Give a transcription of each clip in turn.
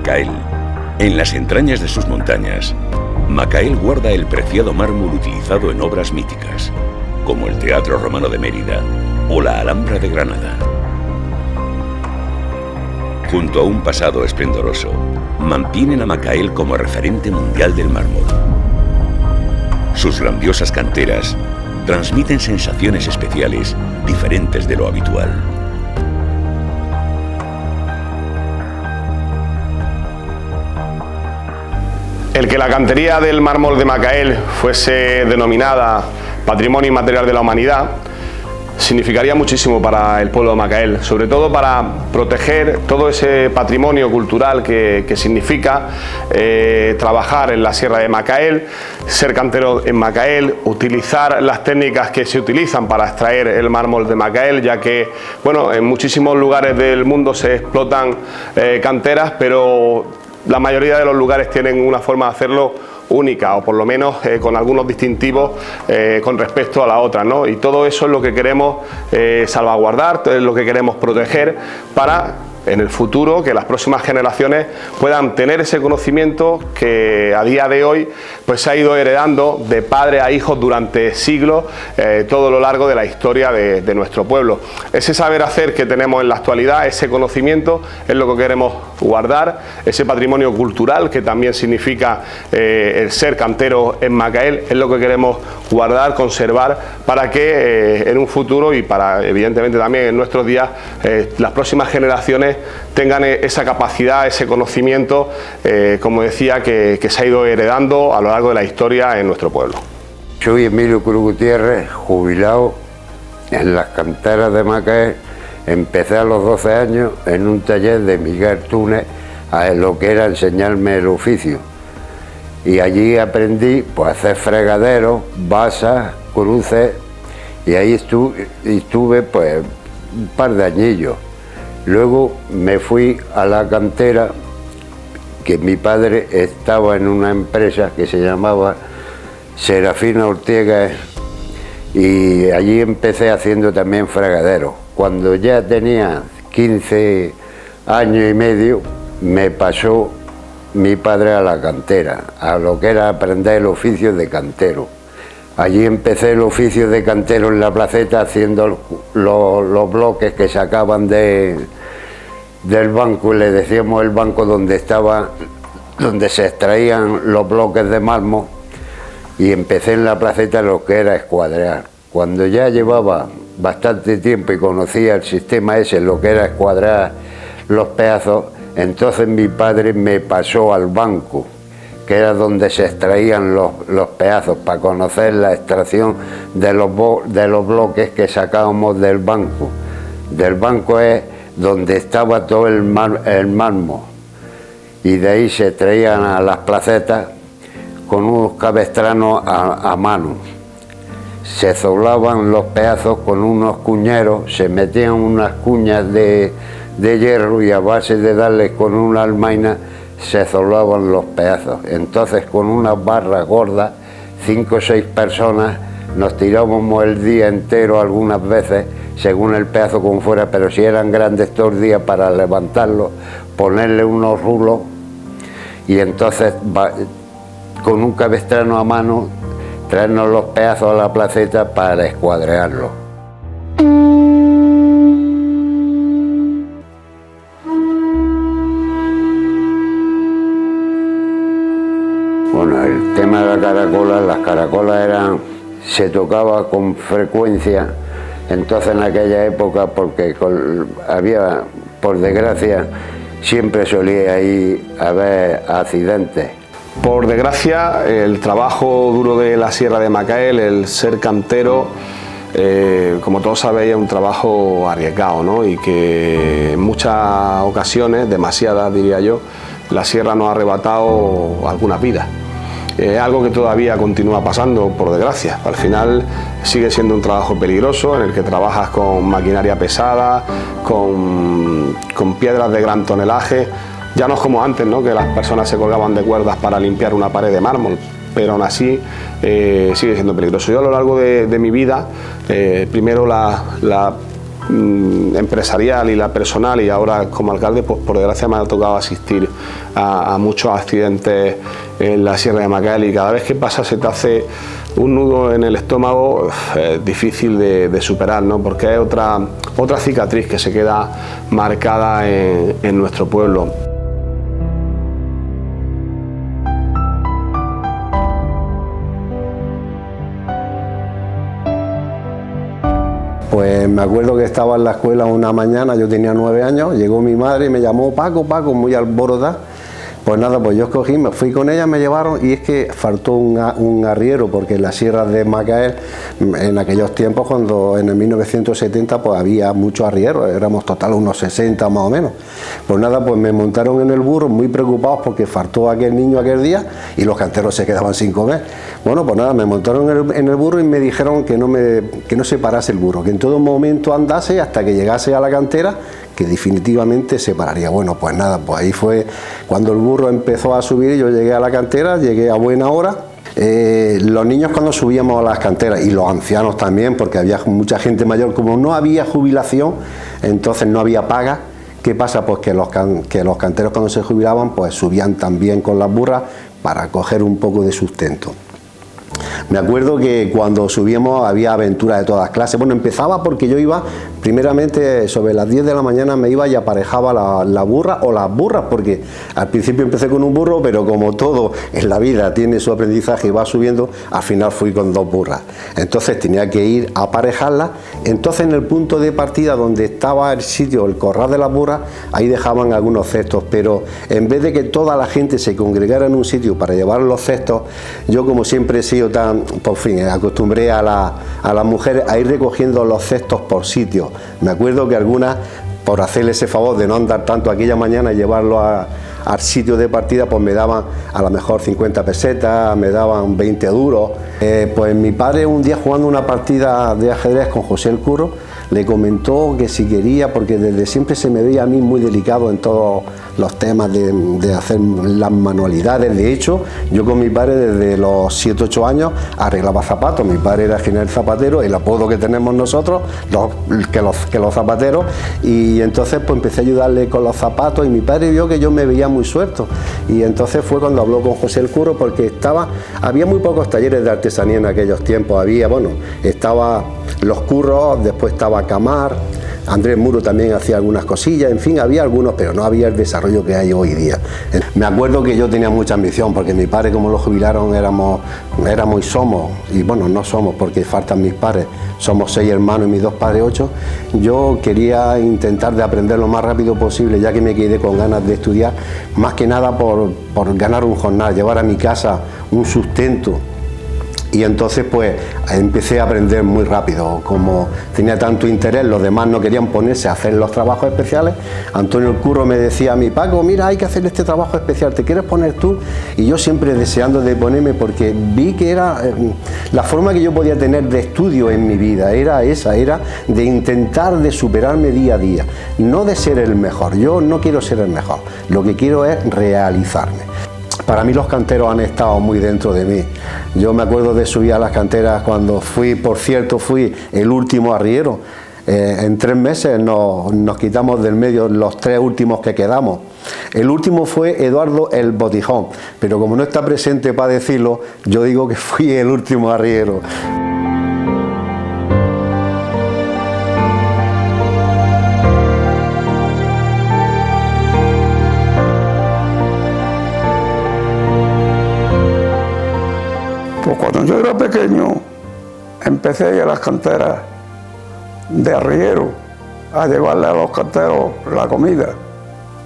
Macael. En las entrañas de sus montañas, Macael guarda el preciado mármol utilizado en obras míticas, como el Teatro Romano de Mérida o la Alhambra de Granada. Junto a un pasado esplendoroso, mantienen a Macael como referente mundial del mármol. Sus grandiosas canteras transmiten sensaciones especiales diferentes de lo habitual. El que la cantería del mármol de Macael fuese denominada Patrimonio Inmaterial de la Humanidad significaría muchísimo para el pueblo de Macael, sobre todo para proteger todo ese patrimonio cultural que significa trabajar en la Sierra de Macael, ser cantero en Macael, utilizar las técnicas que se utilizan para extraer el mármol de Macael, ya que bueno, en muchísimos lugares del mundo se explotan canteras, pero la mayoría de los lugares tienen una forma de hacerlo única, o por lo menos con algunos distintivos con respecto a la otra, ¿no? Y todo eso es lo que queremos salvaguardar, es lo que queremos proteger para en el futuro que las próximas generaciones puedan tener ese conocimiento que a día de hoy pues se ha ido heredando de padre a hijos durante siglos, todo lo largo de la historia de nuestro pueblo. Ese saber hacer que tenemos en la actualidad, ese conocimiento es lo que queremos guardar, ese patrimonio cultural que también significa el ser cantero en Macael, es lo que queremos guardar, conservar, para que en un futuro y para evidentemente también en nuestros días las próximas generaciones tengan esa capacidad, ese conocimiento, como decía, que se ha ido heredando a lo largo de la historia en nuestro pueblo. Soy Emilio Cruz Gutiérrez, jubilado en las canteras de Macael. Empecé a los 12 años en un taller de Miguel Túnez a lo que era enseñarme el oficio. Y allí aprendí pues, a hacer fregaderos, basas, cruces, y ahí estuve pues, un par de añillos. Luego me fui a la cantera, que mi padre estaba en una empresa que se llamaba Serafina Ortega, y allí empecé haciendo también fregaderos. Cuando ya tenía 15 años y medio, me pasó mi padre a la cantera, a lo que era aprender el oficio de cantero. Allí empecé el oficio de cantero en la placeta, haciendo los bloques que sacaban del banco, le decíamos el banco donde se extraían los bloques de mármol, y empecé en la placeta lo que era escuadrear. Cuando ya llevaba bastante tiempo y conocía el sistema ese, lo que era escuadrar los pedazos, entonces mi padre me pasó al banco, que era donde se extraían los pedazos, para conocer la extracción de los bloques que sacábamos del banco. Del banco es donde estaba todo el mármol, y de ahí se traían a las placetas con unos cabestranos a mano. Se doblaban los pedazos con unos cuñeros, se metían unas cuñas de hierro, y a base de darles con una almaina se doblaban los pedazos. Entonces con unas barras gordas, 5 o 6 personas, nos tirábamos el día entero algunas veces, según el pedazo como fuera, pero si eran grandes todo el día, para levantarlo, ponerle unos rulos, y entonces con un cabestrano a mano traernos los pedazos a la placeta para escuadrearlo. Bueno, el tema de la caracola, las caracolas se tocaba con frecuencia, entonces en aquella época, porque había, por desgracia, siempre solía haber accidentes. Por desgracia, el trabajo duro de la Sierra de Macael, el ser cantero, como todos sabéis, es un trabajo arriesgado, ¿no? Y que en muchas ocasiones, demasiadas diría yo, la Sierra nos ha arrebatado algunas vidas. Es algo que todavía continúa pasando, por desgracia. Al final sigue siendo un trabajo peligroso, en el que trabajas con maquinaria pesada, con piedras de gran tonelaje. Ya no es como antes, ¿no?, que las personas se colgaban de cuerdas para limpiar una pared de mármol, pero aún así sigue siendo peligroso. Yo a lo largo de mi vida, primero la empresarial y la personal, y ahora como alcalde, pues por desgracia me ha tocado asistir a muchos accidentes en la Sierra de Macael, y cada vez que pasa se te hace un nudo en el estómago difícil de superar, ¿no? Porque es otra cicatriz que se queda marcada en nuestro pueblo. Pues me acuerdo que estaba en la escuela una mañana, yo tenía 9 años, llegó mi madre y me llamó Paco, muy alborotada. Pues nada, pues yo escogí, me fui con ella, me llevaron, y es que faltó un arriero, porque en las sierras de Macael, en aquellos tiempos, cuando en el 1970, pues había muchos arrieros, éramos total unos 60 más o menos. Pues nada, pues me montaron en el burro, muy preocupados porque faltó aquel niño aquel día y los canteros se quedaban sin comer. Bueno, pues nada, me montaron en el burro y me dijeron que no se parase el burro, que en todo momento andase hasta que llegase a la cantera, que definitivamente se pararía. Bueno, pues nada, pues ahí fue cuando el burro empezó a subir, yo llegué a la cantera, llegué a buena hora. Los niños cuando subíamos a las canteras, y los ancianos también, porque había mucha gente mayor, como no había jubilación, entonces no había paga. ¿Qué pasa? Pues que los canteros cuando se jubilaban, pues subían también con las burras para coger un poco de sustento. Me acuerdo que cuando subíamos había aventuras de todas clases. Bueno, empezaba porque yo iba, primeramente sobre las 10 de la mañana me iba y aparejaba la burra o las burras, porque al principio empecé con un burro, pero como todo en la vida tiene su aprendizaje y va subiendo, al final fui con 2 burras. Entonces tenía que ir a aparejarlas. Entonces en el punto de partida donde estaba el sitio, el corral de las burras, ahí dejaban algunos cestos, pero en vez de que toda la gente se congregara en un sitio para llevar los cestos, yo como siempre he sido tan, por fin, acostumbré a las mujeres a ir recogiendo los cestos por sitio. Me acuerdo que algunas, por hacerle ese favor de no andar tanto aquella mañana y llevarlo al sitio de partida, pues me daban a lo mejor 50 pesetas, me daban 20 duros. Pues mi padre un día jugando una partida de ajedrez con José el Curro, le comentó que si quería, porque desde siempre se me veía a mí muy delicado en todos los temas de hacer las manualidades. De hecho, yo con mi padre desde los 7 o 8 años arreglaba zapatos. Mi padre era general zapatero, el apodo que tenemos nosotros, que los zapateros, y entonces pues empecé a ayudarle con los zapatos, y mi padre vio que yo me veía muy suelto, y entonces fue cuando habló con José el Curro, porque había muy pocos talleres de artesanía en aquellos tiempos. Estaba los Curros, después estaba Camar, Andrés Muro también hacía algunas cosillas, en fin, había algunos, pero no había el desarrollo que hay hoy día. Me acuerdo que yo tenía mucha ambición, porque mi padre, como lo jubilaron, éramos y somos, y bueno, no somos porque faltan mis padres, somos 6 hermanos y mis 2 padres 8, yo quería intentar de aprender lo más rápido posible, ya que me quedé con ganas de estudiar, más que nada por ganar un jornal, llevar a mi casa un sustento. Y entonces pues empecé a aprender muy rápido. Como tenía tanto interés, los demás no querían ponerse a hacer los trabajos especiales. Antonio el Curro me decía a mí: Paco, mira, hay que hacer este trabajo especial, ¿te quieres poner tú? Y yo siempre deseando de ponerme, porque vi que era la forma que yo podía tener de estudio en mi vida, era esa, era de intentar de superarme día a día, no de ser el mejor. Yo no quiero ser el mejor, lo que quiero es realizarme. Para mí los canteros han estado muy dentro de mí. Yo me acuerdo de subir a las canteras cuando fui el último arriero. En 3 meses nos quitamos del medio los 3 últimos que quedamos. El último fue Eduardo el Botijón, pero como no está presente para decirlo, yo digo que fui el último arriero. Pues cuando yo era pequeño, empecé a ir a las canteras de arriero a llevarle a los canteros la comida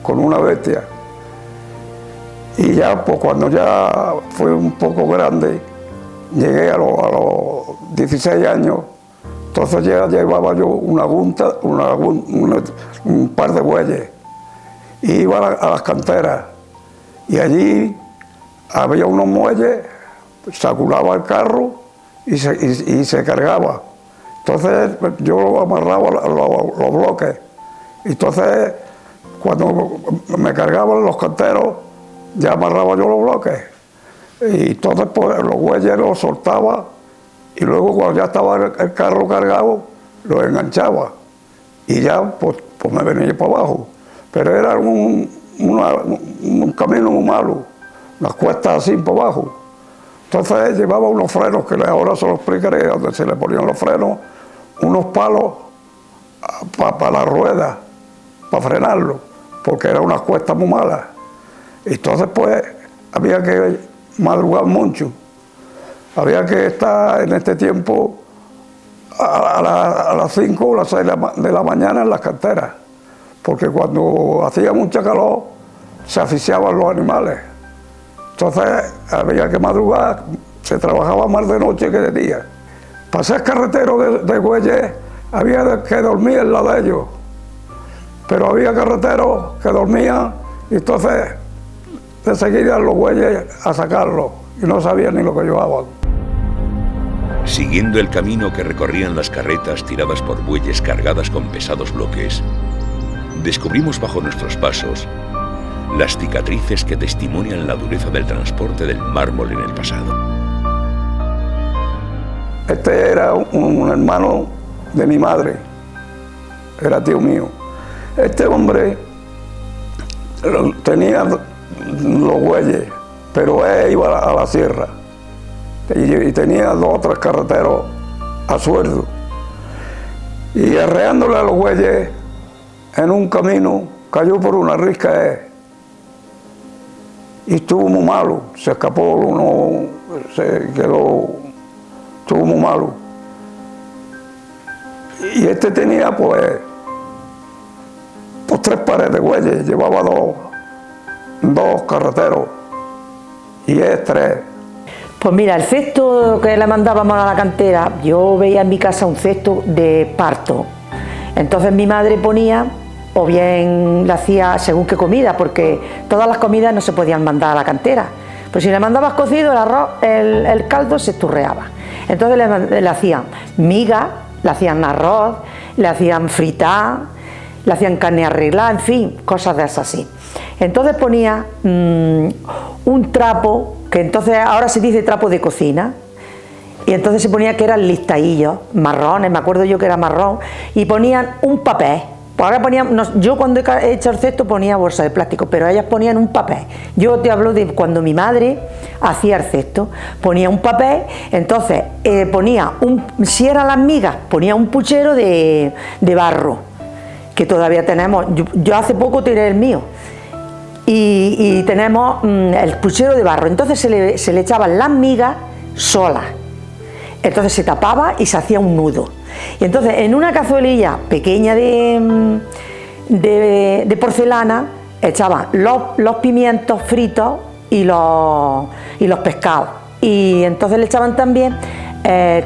con una bestia. Y ya, pues cuando ya fui un poco grande, llegué a los 16 años, entonces ya llevaba yo un par de bueyes, y iba a las canteras, y allí había unos muelles, saculaba el carro y se cargaba. Entonces yo amarraba los bloques. Entonces cuando me cargaban los canteros, ya amarraba yo los bloques. Y entonces pues, los bueyes los soltaba, y luego cuando ya estaba el carro cargado, los enganchaba. Y ya pues me venía para abajo. Pero era un un camino muy malo, las cuestas así por abajo. Entonces llevaba unos frenos, que ahora se lo explicaré, donde se le ponían los frenos, unos palos para la rueda, para frenarlo, porque eran unas cuestas muy malas. Entonces pues había que madrugar mucho, había que estar en este tiempo a las 5 o las 6 de la mañana en las canteras, porque cuando hacía mucha calor se asfixiaban los animales. Entonces había que madrugar, se trabajaba más de noche que de día. Para ser carretero de bueyes había que dormir en la de ellos, pero había carreteros que dormían y entonces de seguida los bueyes a sacarlos y no sabían ni lo que llevaban. Siguiendo el camino que recorrían las carretas tiradas por bueyes cargadas con pesados bloques, descubrimos bajo nuestros pasos las cicatrices que testimonian la dureza del transporte del mármol en el pasado. Este era un hermano de mi madre, era tío mío. Este hombre tenía los bueyes, pero él iba a la sierra y tenía 2 o 3 carreteros a sueldo. Y arreándole a los bueyes en un camino cayó por una risca y estuvo muy malo, se escapó, estuvo muy malo. Y este tenía pues 3 pares de bueyes, llevaba 2 carreteros y 3. Pues mira, el cesto que le mandábamos a la cantera, yo veía en mi casa un cesto de parto. Entonces mi madre ponía, o bien le hacía según qué comida, porque todas las comidas no se podían mandar a la cantera. Pues si le mandabas cocido, el arroz, el caldo se esturreaba. Entonces le hacían miga, le hacían arroz, le hacían fritar, le hacían carne arreglada, en fin, cosas de esas así. Entonces ponía un trapo, que entonces ahora se dice trapo de cocina, y entonces se ponía que eran listadillos, marrones, me acuerdo yo que era marrón, y ponían un papel. Ahora ponían, yo cuando he hecho el cesto ponía bolsa de plástico, pero ellas ponían un papel. Yo te hablo de cuando mi madre hacía el cesto, ponía un papel, entonces ponía, si eran las migas, ponía un puchero de barro, que todavía tenemos, yo hace poco tiré el mío, y tenemos el puchero de barro, entonces se le echaban las migas solas, entonces se tapaba y se hacía un nudo. Y entonces en una cazuelilla pequeña de porcelana echaban los pimientos fritos y los pescados, y entonces le echaban también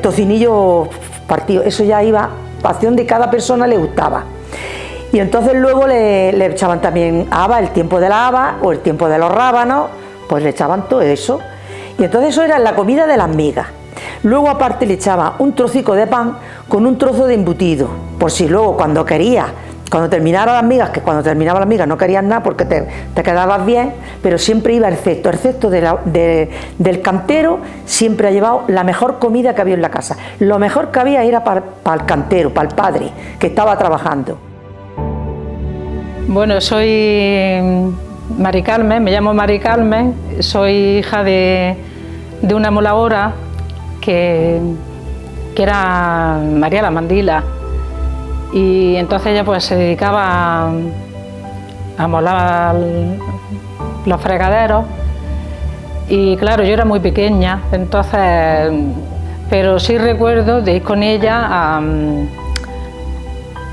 tocinillo partido, eso ya iba a acción de cada persona, le gustaba. Y entonces luego le echaban también haba, el tiempo de la haba o el tiempo de los rábanos, pues le echaban todo eso. Y entonces eso era la comida de las migas. Luego aparte le echaba un trocico de pan con un trozo de embutido, por si luego cuando terminara las migas, que cuando terminaba las migas no querías nada porque te quedabas bien, pero siempre iba el cesto del cantero siempre ha llevado la mejor comida que había en la casa. Lo mejor que había era para el cantero, para el padre, que estaba trabajando. Bueno, soy Mari Carmen, me llamo Mari Carmen, soy hija de una moladora que era María la Mandila, y entonces ella pues se dedicaba a molar los fregaderos, y claro, yo era muy pequeña, entonces, pero sí recuerdo de ir con ella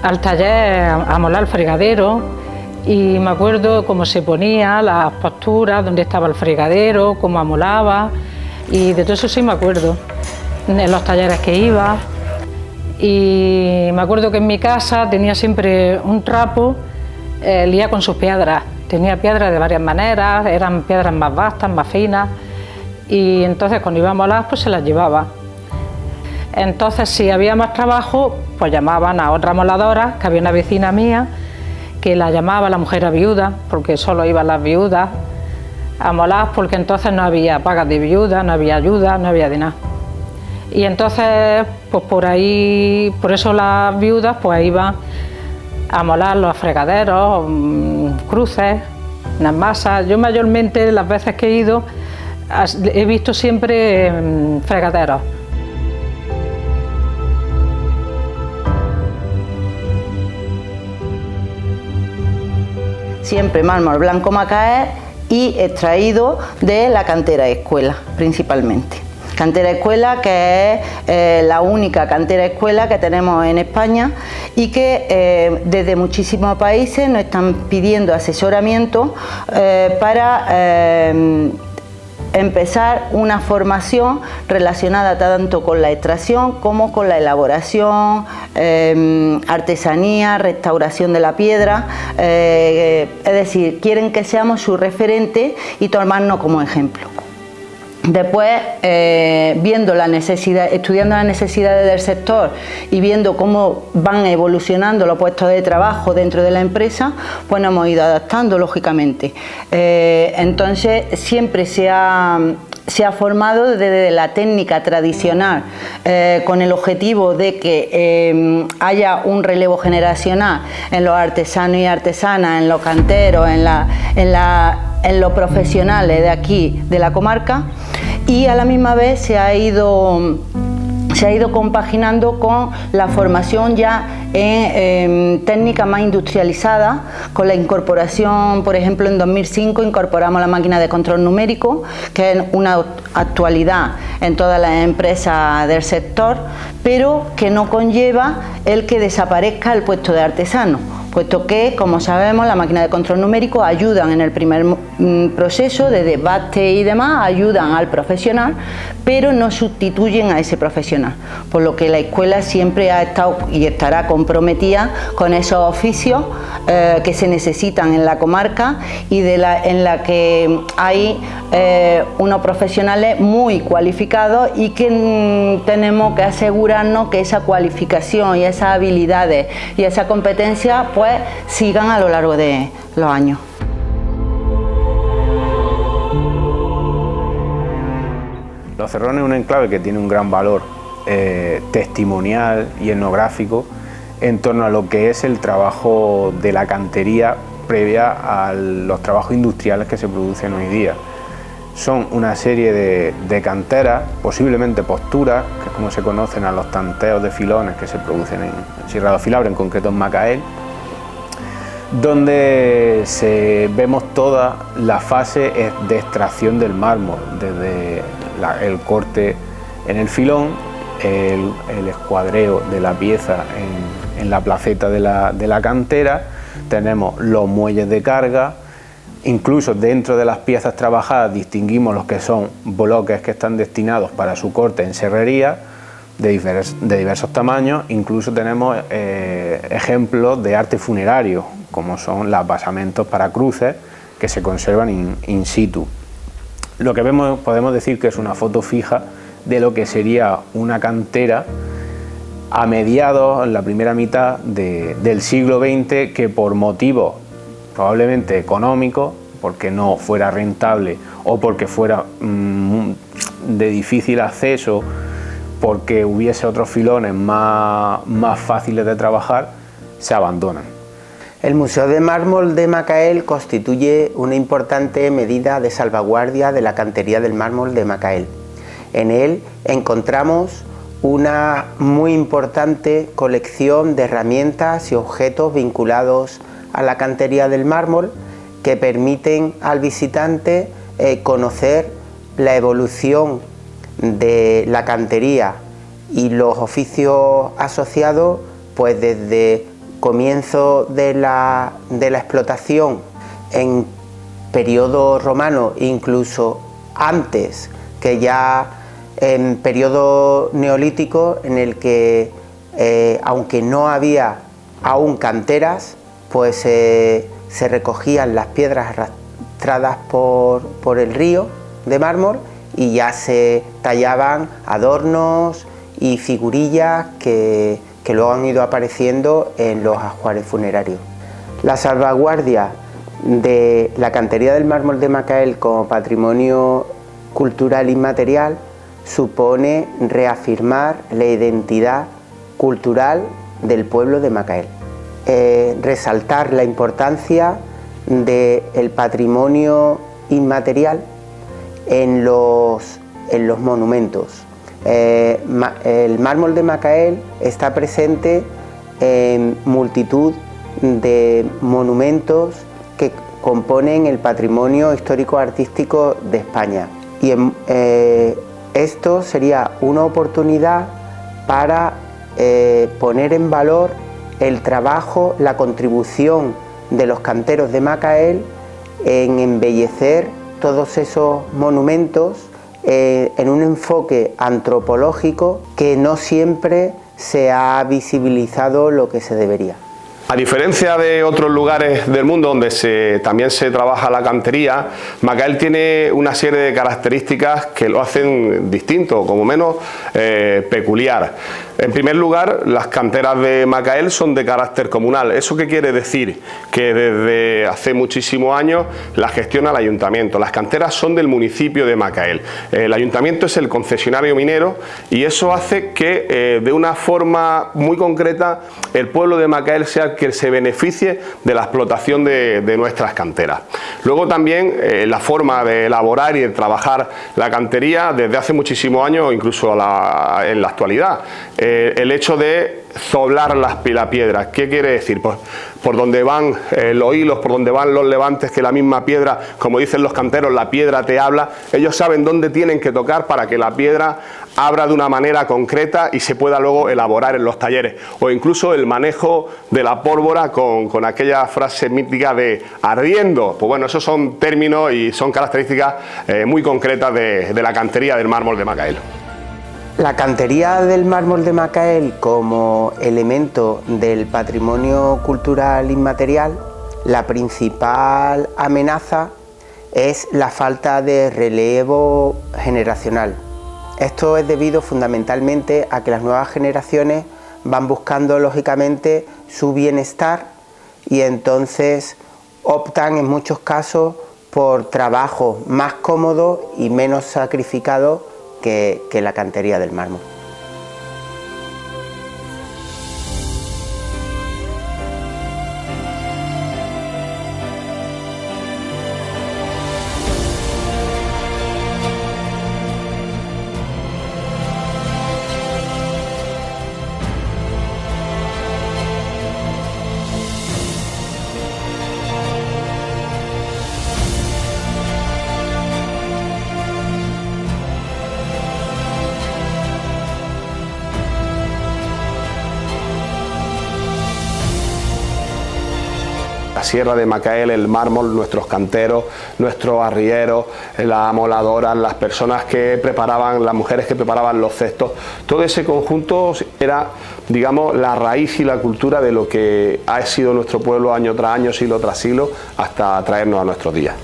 al taller a molar el fregadero, y me acuerdo cómo se ponía, las posturas, dónde estaba el fregadero, cómo amolaba, y de todo eso sí me acuerdo, en los talleres que iba. Y me acuerdo que en mi casa tenía siempre un trapo, lía con sus piedras, tenía piedras de varias maneras, eran piedras más vastas, más finas, y entonces cuando iba a molar pues se las llevaba. Entonces si había más trabajo pues llamaban a otra moladora, que había una vecina mía que la llamaba, la mujer era viuda, porque solo iban las viudas a molar, porque entonces no había pagas de viuda, no había ayuda, no había de nada. Y entonces pues por ahí, por eso las viudas pues iban a molar los fregaderos, cruces, las masas. Yo mayormente las veces que he ido he visto siempre fregaderos. Siempre mármol blanco Macael y extraído de la cantera escuela principalmente. Cantera escuela, que es la única cantera escuela que tenemos en España y que desde muchísimos países nos están pidiendo asesoramiento para empezar una formación relacionada tanto con la extracción como con la elaboración, artesanía, restauración de la piedra, es decir, quieren que seamos su referente y tomarnos como ejemplo. Después, viendo la necesidad, estudiando las necesidades del sector y viendo cómo van evolucionando los puestos de trabajo dentro de la empresa, pues nos hemos ido adaptando, lógicamente. Entonces, siempre se ha formado desde la técnica tradicional con el objetivo de que haya un relevo generacional en los artesanos y artesanas, en los canteros, en los profesionales de aquí, de la comarca, y a la misma vez se ha ido compaginando con la formación ya en técnicas más industrializadas, con la incorporación, por ejemplo, en 2005 incorporamos la máquina de control numérico, que es una actualidad en todas las empresas del sector, pero que no conlleva el que desaparezca el puesto de artesano, puesto que, como sabemos, la máquina de control numérico ayudan en el primer proceso de desbaste y demás, ayudan al profesional, pero no sustituyen a ese profesional, por lo que la escuela siempre ha estado y estará comprometida con esos oficios que se necesitan en la comarca y en la que hay unos profesionales muy cualificados y que tenemos que asegurarnos que esa cualificación y esas habilidades y esa competencia pues sigan a lo largo de los años. Los Cerrones es un enclave que tiene un gran valor testimonial y etnográfico en torno a lo que es el trabajo de la cantería previa a los trabajos industriales que se producen hoy día. Son una serie de canteras, posiblemente posturas, que es como se conocen a los tanteos de filones que se producen en Sierra de Filabre, en concreto en Macael, donde vemos toda la fase de extracción del mármol, desde el corte en el filón, el escuadreo de la pieza en la placeta de la cantera, tenemos los muelles de carga, incluso dentro de las piezas trabajadas distinguimos los que son bloques que están destinados para su corte en serrería, de diversos tamaños, incluso tenemos ejemplos de arte funerario, como son los basamentos para cruces que se conservan in situ. Lo que vemos, podemos decir que es una foto fija de lo que sería una cantera a mediados, en la primera mitad del siglo XX, que por motivos probablemente económicos, porque no fuera rentable o porque fuera de difícil acceso, porque hubiese otros filones más fáciles de trabajar, se abandonan. El Museo de Mármol de Macael constituye una importante medida de salvaguardia de la cantería del mármol de Macael. En él encontramos una muy importante colección de herramientas y objetos vinculados a la cantería del mármol que permiten al visitante conocer la evolución de la cantería y los oficios asociados, pues desde comienzo de la explotación en periodo romano, incluso antes, que ya en periodo neolítico, en el que aunque no había aún canteras, pues se recogían las piedras arrastradas por el río de mármol y ya se tallaban adornos y figurillas que luego han ido apareciendo en los ajuares funerarios. La salvaguardia de la cantería del mármol de Macael como patrimonio cultural inmaterial supone reafirmar la identidad cultural del pueblo de Macael, resaltar la importancia del patrimonio inmaterial en los monumentos. El mármol de Macael está presente en multitud de monumentos que componen el patrimonio histórico-artístico de España. Y esto sería una oportunidad para poner en valor el trabajo, la contribución de los canteros de Macael en embellecer todos esos monumentos en un enfoque antropológico que no siempre se ha visibilizado lo que se debería. A diferencia de otros lugares del mundo donde también se trabaja la cantería, Macael tiene una serie de características que lo hacen distinto, como menos peculiar. En primer lugar, las canteras de Macael son de carácter comunal. ¿Eso qué quiere decir? Que desde hace muchísimos años las gestiona el ayuntamiento. Las canteras son del municipio de Macael. El ayuntamiento es el concesionario minero y eso hace que de una forma muy concreta el pueblo de Macael sea el que se beneficie de la explotación de nuestras canteras. Luego también la forma de elaborar y de trabajar la cantería desde hace muchísimos años, incluso en la actualidad. El hecho de zoblar la piedra, ¿qué quiere decir? Pues por donde van los hilos, por donde van los levantes, que la misma piedra, como dicen los canteros, la piedra te habla. Ellos saben dónde tienen que tocar para que la piedra abra de una manera concreta y se pueda luego elaborar en los talleres. O incluso el manejo de la pólvora con aquella frase mítica de ardiendo. Pues bueno, esos son términos y son características muy concretas de la cantería del mármol de Macael. La cantería del mármol de Macael como elemento del patrimonio cultural inmaterial, la principal amenaza es la falta de relevo generacional. Esto es debido fundamentalmente a que las nuevas generaciones van buscando lógicamente su bienestar y entonces optan en muchos casos por trabajos más cómodos y menos sacrificados que la cantería del mármol. La sierra de Macael, el mármol, nuestros canteros, nuestros arrieros, las amoladoras, las personas que preparaban, las mujeres que preparaban los cestos, todo ese conjunto era, digamos, la raíz y la cultura de lo que ha sido nuestro pueblo año tras año, siglo tras siglo, hasta traernos a nuestros días.